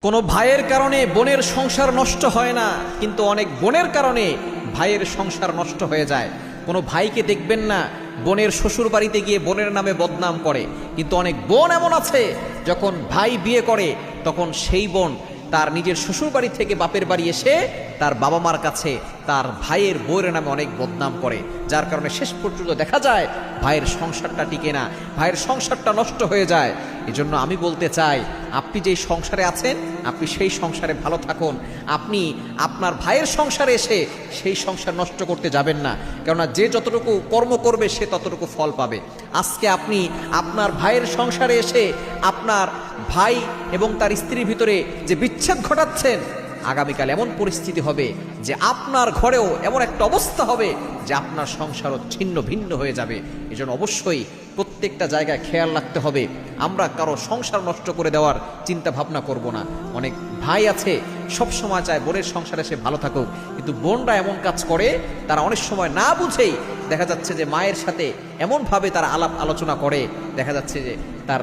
কোনো ভাইয়ের কারণে বোনের সংসার নষ্ট হয় না, কিন্তু অনেক বোনের কারণে ভাইয়ের সংসার নষ্ট হয়ে যায়। কোনো ভাইকে দেখবেন না বোনের শ্বশুর বাড়িতে গিয়ে বোনের নামে বদনাম করে, কিন্তু অনেক বোন এমন আছে যখন ভাই বিয়ে করে তখন সেই বোন তার নিজের শ্বশুর বাড়ি থেকে বাপের বাড়ি এসে তার বাবা মার কাছে তার ভাইয়ের বউয়ের নামে অনেক বদনাম করে, যার কারণে শেষ পর্যন্ত দেখা যায় ভাইয়ের সংসারটা টিকে না, ভাইয়ের সংসারটা নষ্ট হয়ে যায়। এজন্য আমি বলতে চাই, আপনি যেই সংসারে আছেন আপনি সেই সংসারে ভালো থাকুন। আপনি আপনার ভাইয়ের সংসারে এসে সেই সংসার নষ্ট করতে যাবেন না, কেননা যে যতটুকু কর্ম করবে সে ততটুকু ফল পাবে। আজকে আপনি আপনার ভাইয়ের সংসারে এসে আপনার ভাই এবং তার স্ত্রীর ভিতরে যে বিচ্ছেদ ঘটাচ্ছেন, আগামীকাল এমন পরিস্থিতি হবে যে আপনার ঘরেও এমন একটা অবস্থা হবে যে আপনার সংসারও ছিন্ন ভিন্ন হয়ে যাবে। এজন্য অবশ্যই প্রত্যেকটা জায়গায় খেয়াল রাখতে হবে, আমরা কারো সংসার নষ্ট করে দেওয়ার চিন্তা ভাবনা করব না। অনেক ভাই আছে সব সময় চায় বোনের সংসারে সে ভালো থাকুক, কিন্তু বোনরা এমন কাজ করে তারা অনেক সময় না বুঝেই দেখা যাচ্ছে যে মায়ের সাথে এমনভাবে তারা আলাপ আলোচনা করে, দেখা যাচ্ছে যে তার